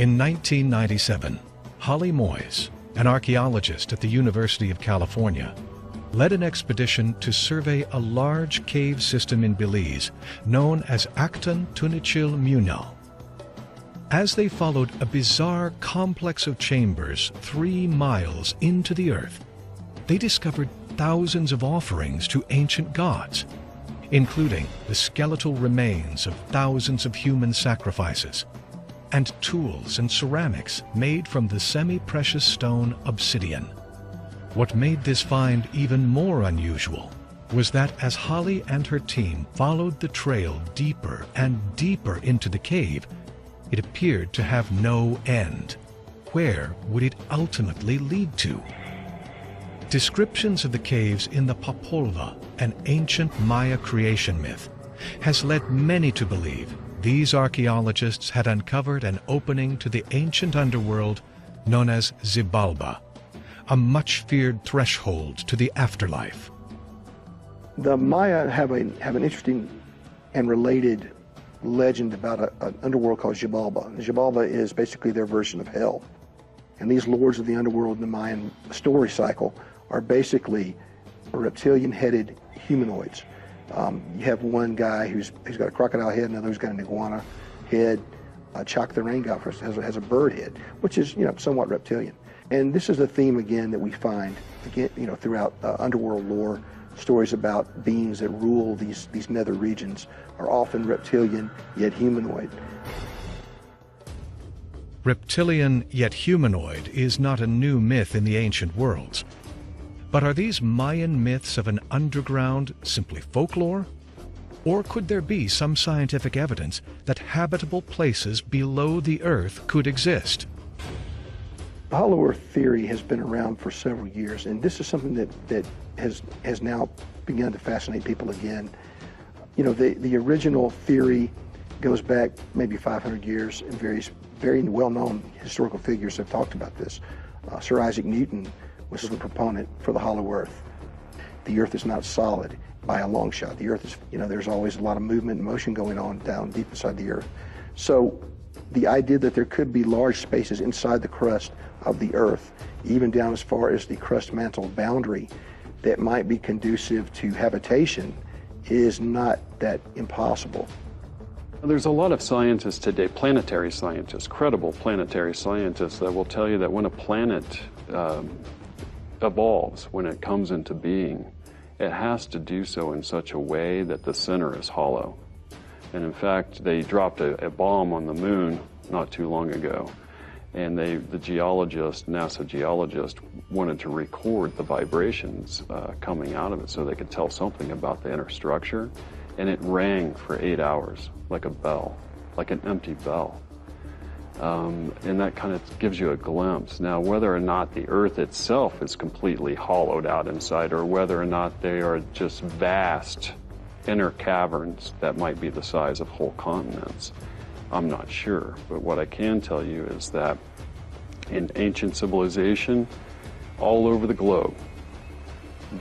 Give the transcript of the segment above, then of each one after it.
In 1997, Holly Moyes, an archaeologist at the University of California, led an expedition to survey a large cave system in Belize known as Acton Tunichil Munal. As they followed a bizarre complex of chambers 3 miles into the earth, they discovered thousands of offerings to ancient gods, including the skeletal remains of thousands of human sacrifices, and tools and ceramics made from the semi-precious stone obsidian. What made this find even more unusual was that as Holly and her team followed the trail deeper and deeper into the cave, it appeared to have no end. Where would it ultimately lead to? Descriptions of the caves in the Popolva, an ancient Maya creation myth, has led many to believe these archaeologists had uncovered an opening to the ancient underworld known as Xibalba, a much-feared threshold to the afterlife. The Maya have an interesting and related legend about an underworld called Xibalba. Xibalba is basically their version of hell. And these lords of the underworld in the Mayan story cycle are basically reptilian-headed humanoids. You have one guy who's got a crocodile head, another who's got an iguana head. Chak the Rain God has a bird head, which is somewhat reptilian. And this is a theme again that we find again throughout underworld lore. Stories about beings that rule these nether regions are often reptilian yet humanoid. Reptilian yet humanoid is not a new myth in the ancient worlds. But are these Mayan myths of an underground simply folklore? Or could there be some scientific evidence that habitable places below the earth could exist? The Hollow Earth theory has been around for several years, and this is something that has now begun to fascinate people again. The original theory goes back maybe 500 years, and various very well-known historical figures have talked about this. Sir Isaac Newton was a proponent for the Hollow Earth. The Earth is not solid by a long shot. The Earth is, there's always a lot of movement and motion going on down deep inside the Earth. So the idea that there could be large spaces inside the crust of the Earth, even down as far as the crust-mantle boundary, that might be conducive to habitation is not that impossible. There's a lot of scientists today, planetary scientists, credible planetary scientists, that will tell you that when a planet evolves, when it comes into being, it has to do so in such a way that the center is hollow. And in fact, they dropped a bomb on the moon not too long ago, and the NASA geologist, wanted to record the vibrations coming out of it so they could tell something about the inner structure, and it rang for 8 hours like a bell, like an empty bell. And that kind of gives you a glimpse. Now, whether or not the Earth itself is completely hollowed out inside, or whether or not they are just vast inner caverns that might be the size of whole continents, I'm not sure. But what I can tell you is that in ancient civilization, all over the globe,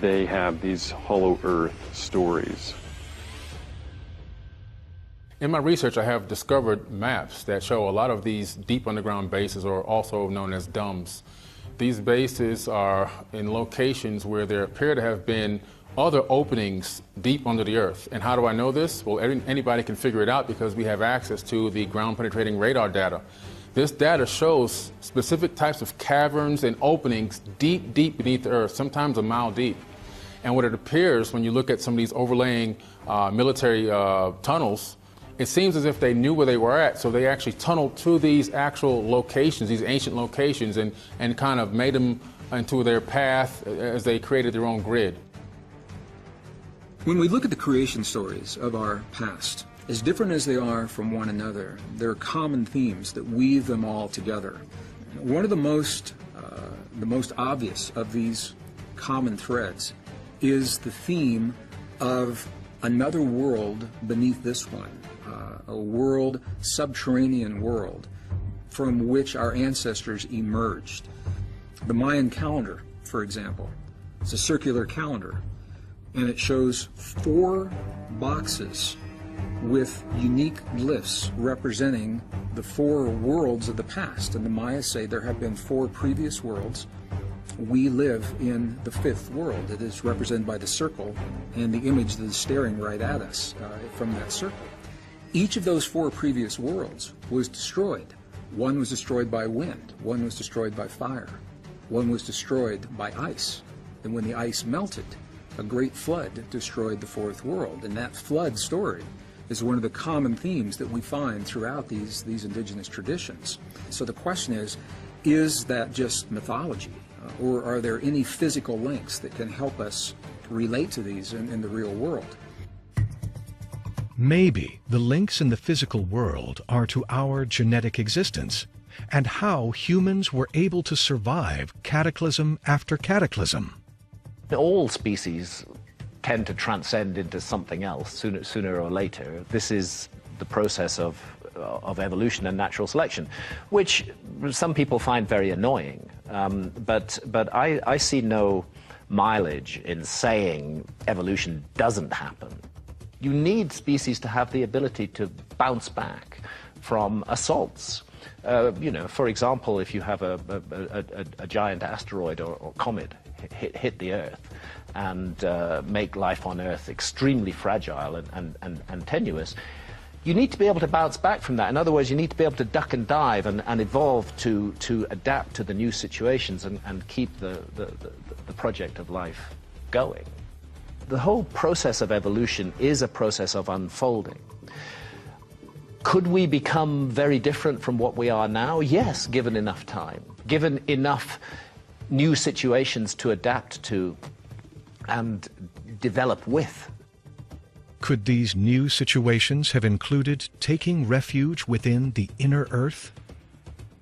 they have these hollow Earth stories. In my research, I have discovered maps that show a lot of these deep underground bases, or also known as DUMBs. These bases are in locations where there appear to have been other openings deep under the earth. And how do I know this? Well, anybody can figure it out because we have access to the ground-penetrating radar data. This data shows specific types of caverns and openings deep, deep beneath the earth, sometimes a mile deep. And what it appears when you look at some of these overlaying military tunnels, it seems as if they knew where they were at, so they actually tunneled to these actual locations, these ancient locations, and kind of made them into their path as they created their own grid. When we look at the creation stories of our past, as different as they are from one another, there are common themes that weave them all together. One of the most obvious of these common threads is the theme of another world beneath this one, a world, subterranean world, from which our ancestors emerged. The Mayan calendar, for example, it's a circular calendar, and it shows 4 boxes with unique glyphs representing the four worlds of the past, and the Mayas say there have been four previous worlds. We live in the fifth world. It is represented by the circle and the image that is staring right at us from that circle. Each of those four previous worlds was destroyed. One was destroyed by wind, one was destroyed by fire, one was destroyed by ice. And when the ice melted, a great flood destroyed the fourth world. And that flood story is one of the common themes that we find throughout these indigenous traditions. So the question is that just mythology? Or are there any physical links that can help us relate to these in the real world? Maybe the links in the physical world are to our genetic existence and how humans were able to survive cataclysm after cataclysm. All species tend to transcend into something else sooner or later. This is the process of evolution and natural selection, which some people find very annoying. But I see no mileage in saying evolution doesn't happen. You need species to have the ability to bounce back from assaults. For example, if you have a giant asteroid or comet hit the Earth and make life on Earth extremely fragile and tenuous, you need to be able to bounce back from that. In other words, you need to be able to duck and dive and evolve to adapt to the new situations and keep the project of life going. The whole process of evolution is a process of unfolding. Could we become very different from what we are now? Yes, given enough time, given enough new situations to adapt to and develop with. Could these new situations have included taking refuge within the inner earth?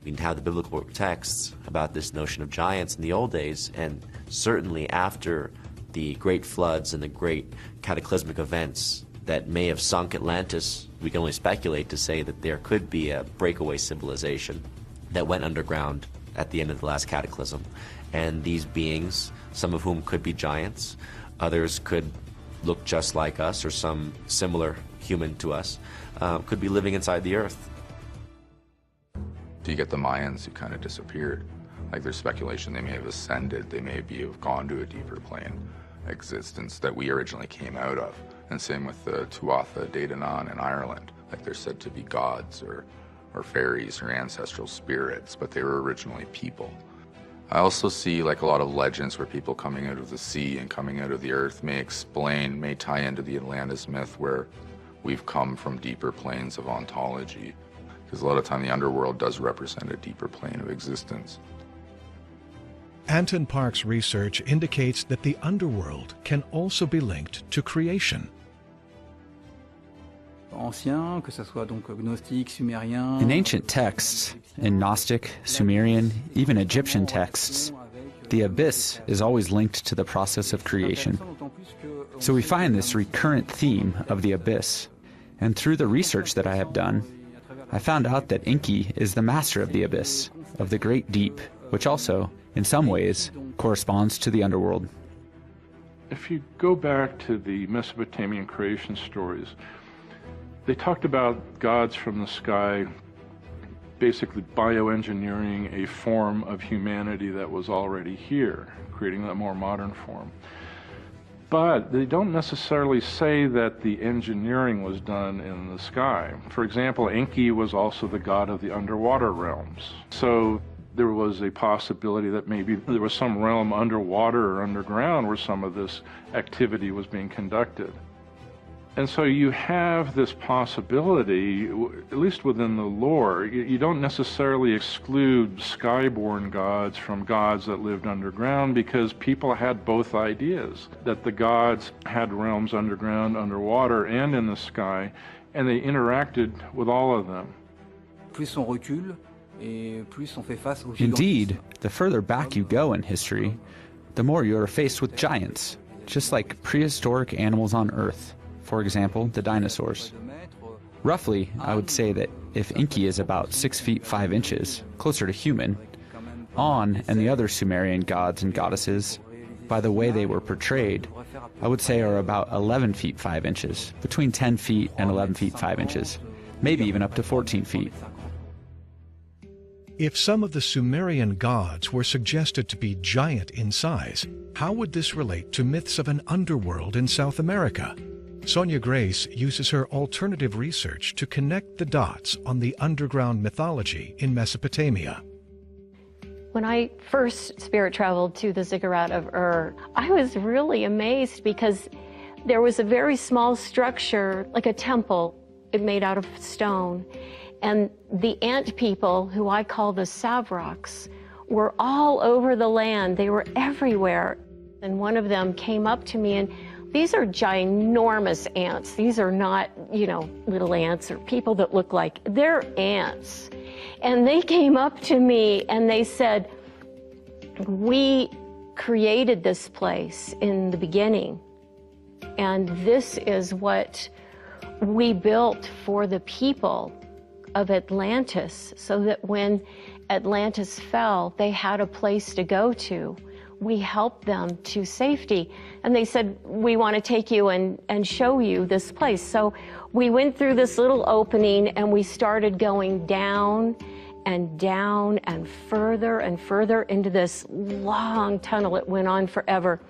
We have the biblical texts about this notion of giants in the old days, and certainly after the great floods and the great cataclysmic events that may have sunk Atlantis, we can only speculate to say that there could be a breakaway civilization that went underground at the end of the last cataclysm. And these beings, some of whom could be giants, others could look just like us or some similar human to us, could be living inside the earth. You get the Mayans who kind of disappeared. Like, there's speculation they may have ascended, they may have gone to a deeper plane existence that we originally came out of. And same with the Tuatha De Danann in Ireland. Like, they're said to be gods or fairies or ancestral spirits, but they were originally people. I also see like a lot of legends where people coming out of the sea and coming out of the earth may tie into the Atlantis myth where we've come from deeper planes of ontology. Because a lot of time the underworld does represent a deeper plane of existence. Anton Park's research indicates that the underworld can also be linked to creation. In ancient texts, in Gnostic, Sumerian, even Egyptian texts, the abyss is always linked to the process of creation. So we find this recurrent theme of the abyss. And through the research that I have done, I found out that Enki is the master of the abyss, of the great deep, which also, in some ways, corresponds to the underworld. If you go back to the Mesopotamian creation stories, they talked about gods from the sky basically bioengineering a form of humanity that was already here, creating that more modern form. But they don't necessarily say that the engineering was done in the sky. For example, Enki was also the god of the underwater realms. So there was a possibility that maybe there was some realm underwater or underground where some of this activity was being conducted. And so you have this possibility, at least within the lore. You don't necessarily exclude skyborn gods from gods that lived underground, because people had both ideas, that the gods had realms underground, underwater, and in the sky, and they interacted with all of them. Indeed, the further back you go in history, the more you are faced with giants, just like prehistoric animals on Earth. For example, the dinosaurs. Roughly, I would say that if Enki is about 6 feet 5 inches, closer to human, On and the other Sumerian gods and goddesses, by the way they were portrayed, I would say are about 11 feet 5 inches, between 10 feet and 11 feet 5 inches, maybe even up to 14 feet. If some of the Sumerian gods were suggested to be giant in size, how would this relate to myths of an underworld in South America? Sonia Grace uses her alternative research to connect the dots on the underground mythology in Mesopotamia. When I first spirit traveled to the Ziggurat of Ur, I was really amazed because there was a very small structure, like a temple, made out of stone. And the ant people, who I call the Savroks, were all over the land. They were everywhere. And one of them came up to me, and these are ginormous ants. These are not, little ants or people that look like, they're ants. And they came up to me and they said, we created this place in the beginning, and this is what we built for the people of Atlantis, so that when Atlantis fell, they had a place to go to. We helped them to safety. And they said, we want to take you and show you this place. So we went through this little opening and we started going down and further into this long tunnel. It went on forever.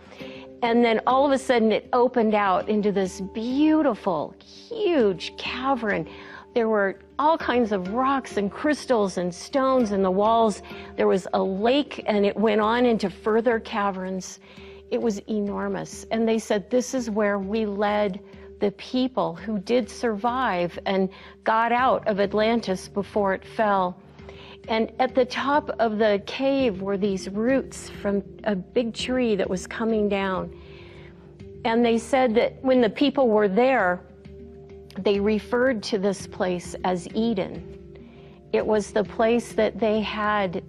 And then all of a sudden it opened out into this beautiful, huge cavern. There were all kinds of rocks and crystals and stones in the walls. There was a lake, and it went on into further caverns. It was enormous. And they said, this is where we led the people who did survive and got out of Atlantis before it fell. And at the top of the cave were these roots from a big tree that was coming down. And they said that when the people were there, they referred to this place as Eden. It was the place that they had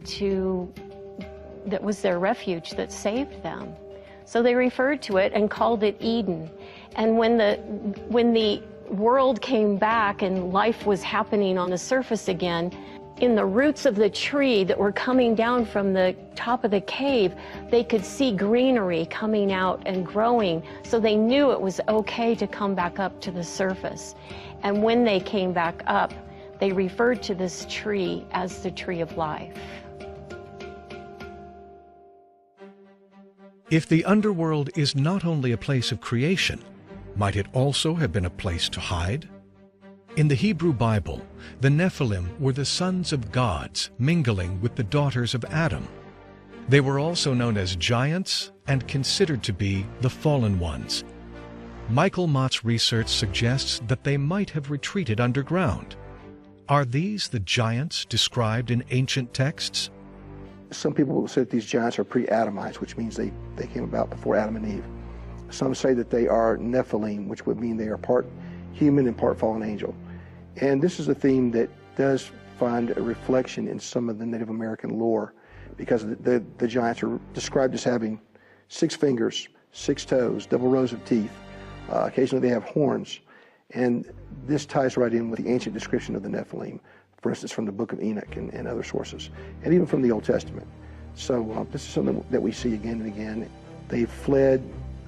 that was their refuge, that saved them. So they referred to it and called it Eden. And when the world came back and life was happening on the surface again, in the roots of the tree that were coming down from the top of the cave, they could see greenery coming out and growing, so they knew it was okay to come back up to the surface. And when they came back up, they referred to this tree as the tree of life. If the underworld is not only a place of creation, might it also have been a place to hide? In the Hebrew Bible, the Nephilim were the sons of gods mingling with the daughters of Adam. They were also known as giants and considered to be the fallen ones. Michael Mott's research suggests that they might have retreated underground. Are these the giants described in ancient texts? Some people will say that these giants are pre-Adamites, which means they came about before Adam and Eve. Some say that they are Nephilim, which would mean they are part human and part fallen angel. And this is a theme that does find a reflection in some of the Native American lore, because the giants are described as having 6 fingers, 6 toes, double rows of teeth. Occasionally they have horns. And this ties right in with the ancient description of the Nephilim, for instance, from the Book of Enoch and other sources, and even from the Old Testament. So this is something that we see again and again. They fled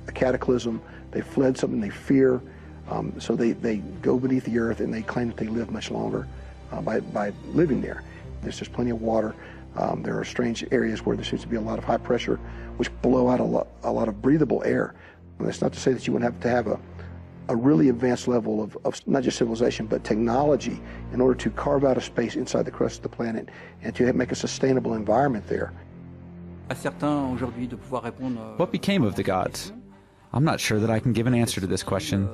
a cataclysm. They fled something they fear. So they go beneath the earth, and they claim that they live much longer by living there. There's just plenty of water. There are strange areas where there seems to be a lot of high pressure, which blow out a lot of breathable air. And that's not to say that you would have to have a really advanced level of not just civilization, but technology in order to carve out a space inside the crust of the planet and to make a sustainable environment there. What became of the gods? I'm not sure that I can give an answer to this question.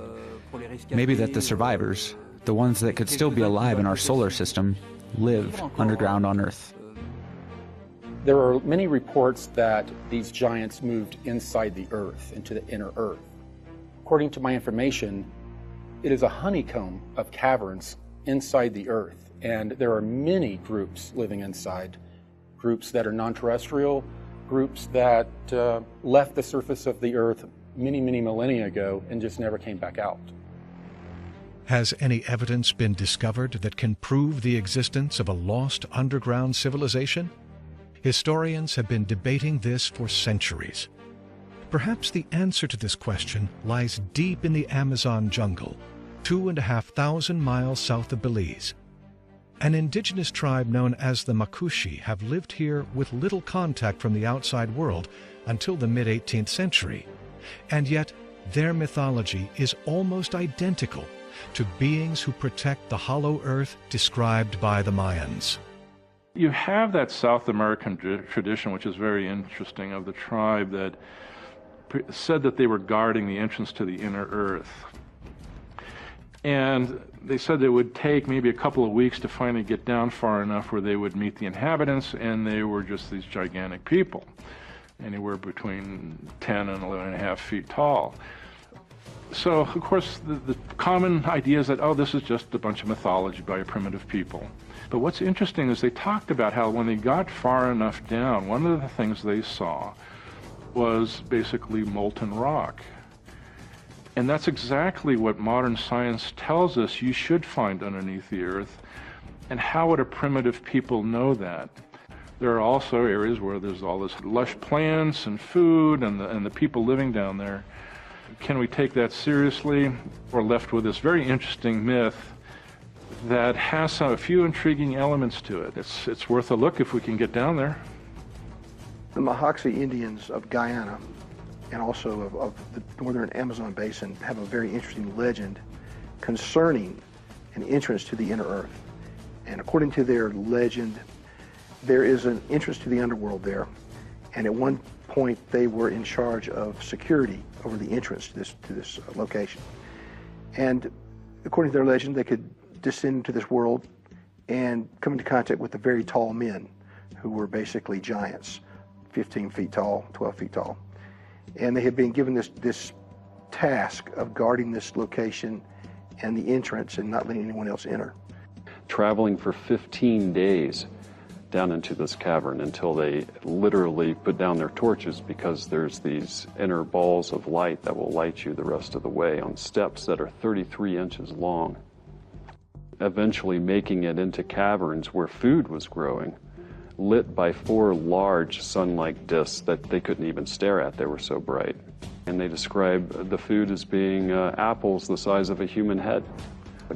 Maybe that the survivors, the ones that could still be alive in our solar system, live underground on Earth. There are many reports that these giants moved inside the Earth, into the inner Earth. According to my information, it is a honeycomb of caverns inside the Earth, and there are many groups living inside, groups that are non-terrestrial, groups that left the surface of the Earth many, many millennia ago and just never came back out. Has any evidence been discovered that can prove the existence of a lost underground civilization? Historians have been debating this for centuries. Perhaps the answer to this question lies deep in the Amazon jungle, 2,500 miles south of Belize. An indigenous tribe known as the Makushi have lived here with little contact from the outside world until the mid-18th century, and yet their mythology is almost identical to beings who protect the hollow earth described by the Mayans. You have that South American tradition, which is very interesting, of the tribe that said that they were guarding the entrance to the inner earth. And they said it would take maybe a couple of weeks to finally get down far enough where they would meet the inhabitants, and they were just these gigantic people, anywhere between 10 and 11.5 feet tall. So, of course, the common idea is that, oh, this is just a bunch of mythology by a primitive people. But what's interesting is they talked about how when they got far enough down, one of the things they saw was basically molten rock. And that's exactly what modern science tells us you should find underneath the earth. And how would a primitive people know that? There are also areas where there's all this lush plants and food and the people living down there. Can we take that seriously? We're left with this very interesting myth that has a few intriguing elements to it. It's worth a look if we can get down there. The Mahaxi Indians of Guyana and also of the northern Amazon basin have a very interesting legend concerning an entrance to the inner earth. And according to their legend, there is an entrance to the underworld there. And at one point, they were in charge of security over the entrance to this location. And according to their legend, they could descend into this world and come into contact with the very tall men who were basically giants, 15 feet tall, 12 feet tall. And they had been given this task of guarding this location and the entrance and not letting anyone else enter. Traveling for 15 days down into this cavern until they literally put down their torches, because there's these inner balls of light that will light you the rest of the way on steps that are 33 inches long. Eventually making it into caverns where food was growing, lit by 4 large sun-like discs that they couldn't even stare at, they were so bright. And they describe the food as being apples the size of a human head,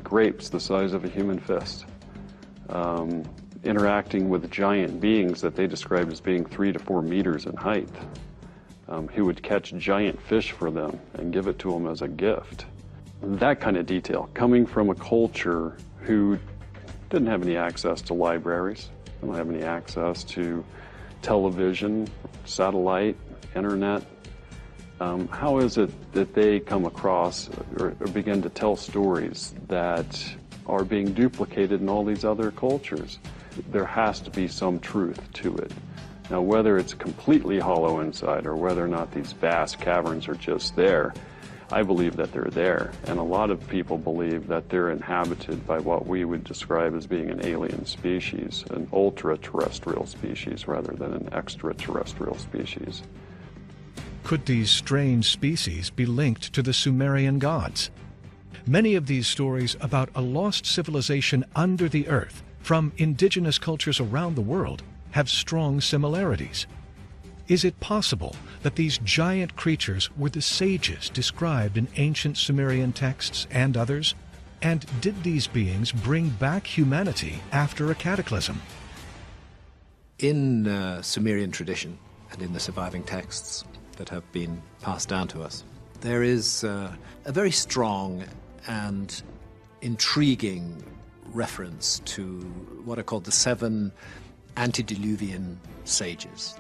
grapes the size of a human fist, interacting with giant beings that they described as being 3 to 4 meters in height, who would catch giant fish for them and give it to them as a gift. That kind of detail, coming from a culture who didn't have any access to libraries, didn't have any access to television, satellite, internet. How is it that they come across or begin to tell stories that are being duplicated in all these other cultures? There has to be some truth to it. Now, whether it's completely hollow inside or whether or not these vast caverns are just there, I believe that they're there. And a lot of people believe that they're inhabited by what we would describe as being an alien species, an ultra-terrestrial species rather than an extraterrestrial species. Could these strange species be linked to the Sumerian gods? Many of these stories about a lost civilization under the earth from indigenous cultures around the world have strong similarities. Is it possible that these giant creatures were the sages described in ancient Sumerian texts and others? And did these beings bring back humanity after a cataclysm? In Sumerian tradition and in the surviving texts that have been passed down to us, there is a very strong and intriguing reference to what are called the 7 antediluvian sages.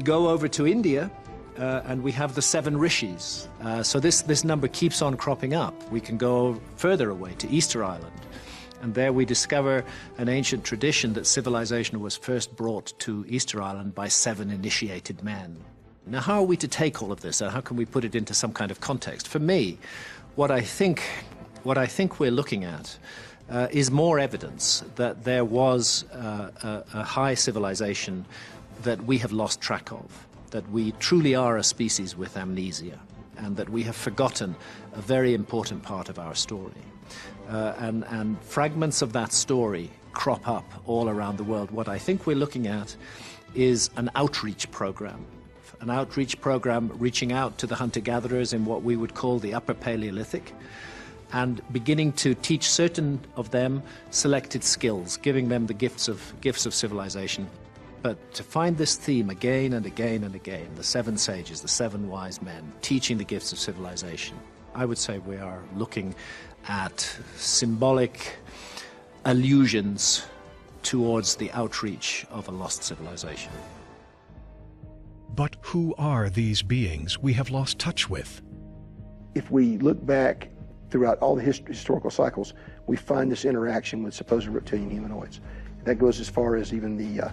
Go over to India, and we have the 7 rishis. So this number keeps on cropping up. We can go further away to Easter Island, and there we discover an ancient tradition that civilization was first brought to Easter Island by 7 initiated men. Now, how are we to take all of this, and how can we put it into some kind of context? For me, what I think we're looking at is more evidence that there was a high civilization that we have lost track of, that we truly are a species with amnesia, and that we have forgotten a very important part of our story. And fragments of that story crop up all around the world. What I think we're looking at is an outreach program reaching out to the hunter-gatherers in what we would call the Upper Paleolithic, and beginning to teach certain of them selected skills, giving them the gifts of civilization. But to find this theme again and again and again, the 7 sages, the 7 wise men, teaching the gifts of civilization, I would say we are looking at symbolic allusions towards the outreach of a lost civilization. But who are these beings we have lost touch with? If we look back throughout all the historical cycles, we find this interaction with supposed reptilian humanoids. That goes as far as even the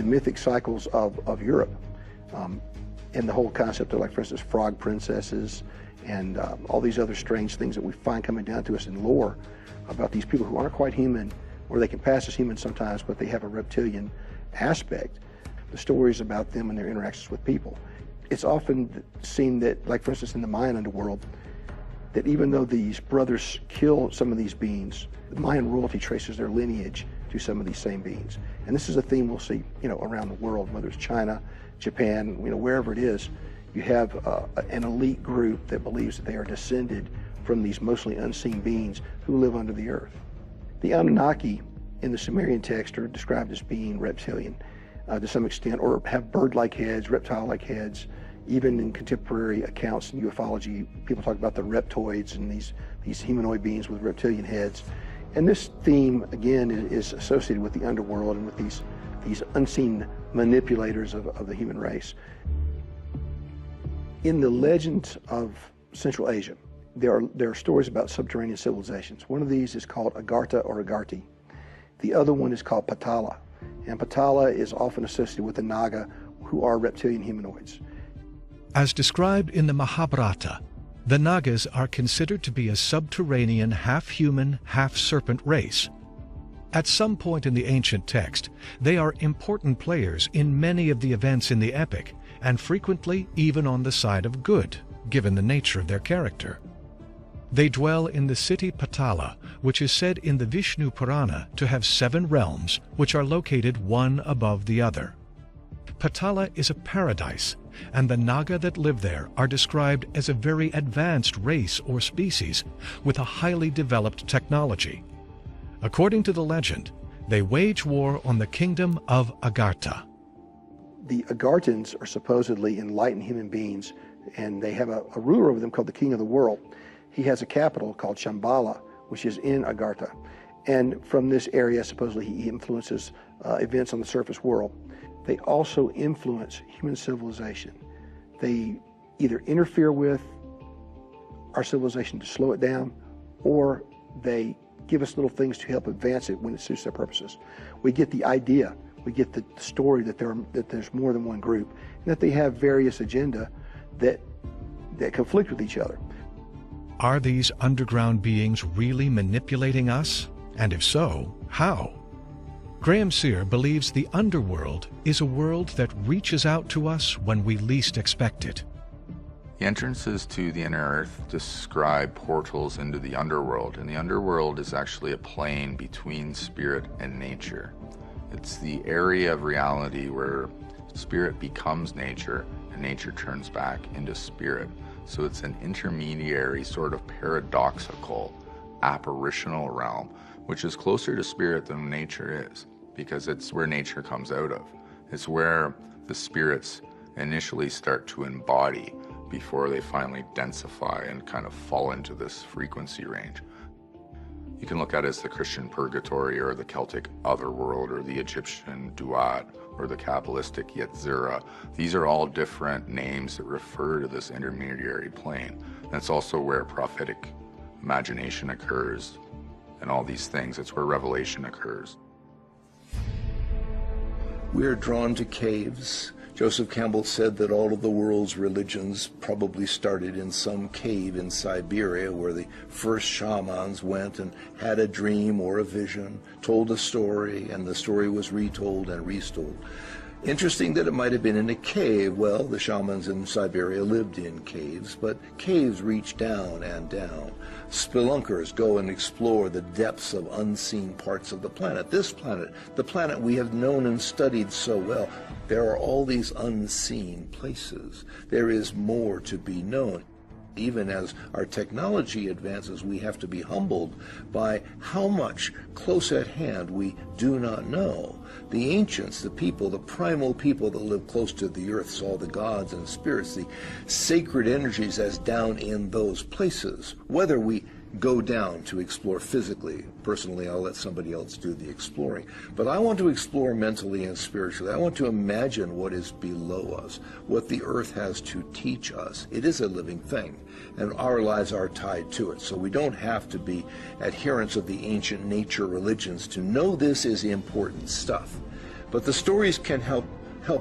mythic cycles of Europe, and the whole concept of, like, for instance, frog princesses and all these other strange things that we find coming down to us in lore about these people who aren't quite human, or they can pass as human sometimes, but they have a reptilian aspect. The stories about them and their interactions with people. It's often seen that, like, for instance, in the Mayan underworld, that even though these brothers kill some of these beings, the Mayan royalty traces their lineage to some of these same beings. And this is a theme we'll see, around the world, whether it's China, Japan, wherever it is. You have an elite group that believes that they are descended from these mostly unseen beings who live under the earth. The Anunnaki in the Sumerian text are described as being reptilian to some extent, or have bird-like heads, reptile-like heads. Even in contemporary accounts in ufology, people talk about the reptoids and these humanoid beings with reptilian heads. And this theme, again, is associated with the underworld and with these unseen manipulators of the human race. In the legends of Central Asia, there are stories about subterranean civilizations. One of these is called Agartha or Agarthi. The other one is called Patala. And Patala is often associated with the Naga, who are reptilian humanoids. As described in the Mahabharata, the Nagas are considered to be a subterranean, half-human, half-serpent race. At some point in the ancient text, they are important players in many of the events in the epic, and frequently even on the side of good, given the nature of their character. They dwell in the city Patala, which is said in the Vishnu Purana to have 7 realms, which are located one above the other. Patala is a paradise, and the Naga that live there are described as a very advanced race or species with a highly developed technology. According to the legend, they wage war on the kingdom of Agartha. The Agarthans are supposedly enlightened human beings, and they have a ruler over them called the King of the World. He has a capital called Shambhala, which is in Agartha. And from this area, supposedly, he influences events on the surface world. They also influence human civilization. They either interfere with our civilization to slow it down, or they give us little things to help advance it when it suits their purposes. We get the idea, we get the story that there's more than one group, and that they have various agenda that conflict with each other. Are these underground beings really manipulating us? And if so, how? Graham Sear believes the underworld is a world that reaches out to us when we least expect it. The entrances to the inner earth describe portals into the underworld, and the underworld is actually a plane between spirit and nature. It's the area of reality where spirit becomes nature and nature turns back into spirit. So it's an intermediary, sort of paradoxical, apparitional realm, which is closer to spirit than nature is, because it's where nature comes out of. It's where the spirits initially start to embody before they finally densify and kind of fall into this frequency range. You can look at it as the Christian purgatory, or the Celtic otherworld, or the Egyptian Duat, or the Kabbalistic Yetzirah. These are all different names that refer to this intermediary plane. That's also where prophetic imagination occurs, and all these things. It's where revelation occurs. We're drawn to caves. Joseph Campbell said that all of the world's religions probably started in some cave in Siberia, where the first shamans went and had a dream or a vision, told a story, and the story was retold and retold. Interesting that it might have been in a cave. Well, the shamans in Siberia lived in caves, but caves reach down and down. Spelunkers go and explore the depths of unseen parts of the planet. This planet, the planet we have known and studied so well, there are all these unseen places. There is more to be known. Even as our technology advances, we have to be humbled by how much close at hand we do not know. The ancients, the people, the primal people that lived close to the earth, saw the gods and spirits, the sacred energies as down in those places. Whether we go down to explore physically, personally, I'll let somebody else do the exploring. But I want to explore mentally and spiritually. I want to imagine what is below us, what the earth has to teach us. It is a living thing, and our lives are tied to it. So we don't have to be adherents of the ancient nature religions to know this is important stuff. But the stories can help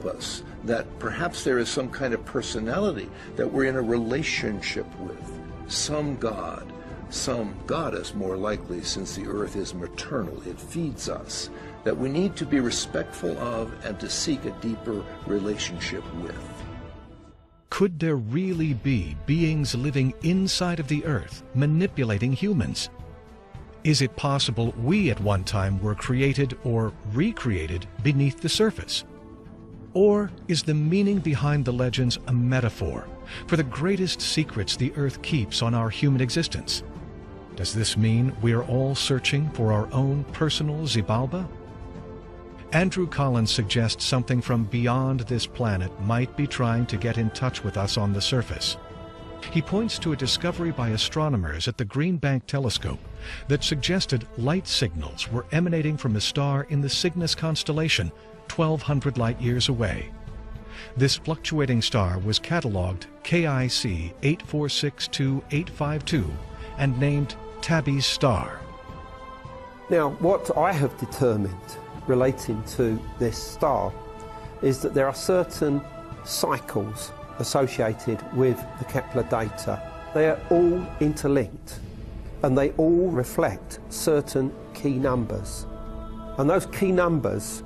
us, that perhaps there is some kind of personality that we're in a relationship with, some god, some goddess more likely, since the earth is maternal, it feeds us, that we need to be respectful of and to seek a deeper relationship with. Could there really be beings living inside of the earth, manipulating humans? Is it possible we at one time were created or recreated beneath the surface? Or is the meaning behind the legends a metaphor for the greatest secrets the earth keeps on our human existence? Does this mean we are all searching for our own personal Xibalba? Andrew Collins suggests something from beyond this planet might be trying to get in touch with us on the surface. He points to a discovery by astronomers at the Green Bank Telescope that suggested light signals were emanating from a star in the Cygnus constellation 1,200 light-years away. This fluctuating star was catalogued KIC 8462852 and named Tabby's Star. Now, what I have determined relating to this star is that there are certain cycles associated with the Kepler data. They are all interlinked and they all reflect certain key numbers. And those key numbers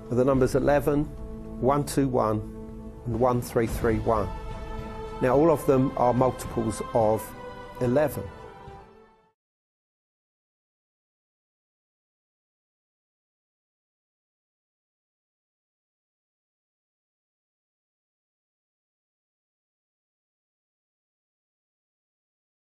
are the numbers 11, 121 and 1331. Now, all of them are multiples of 11.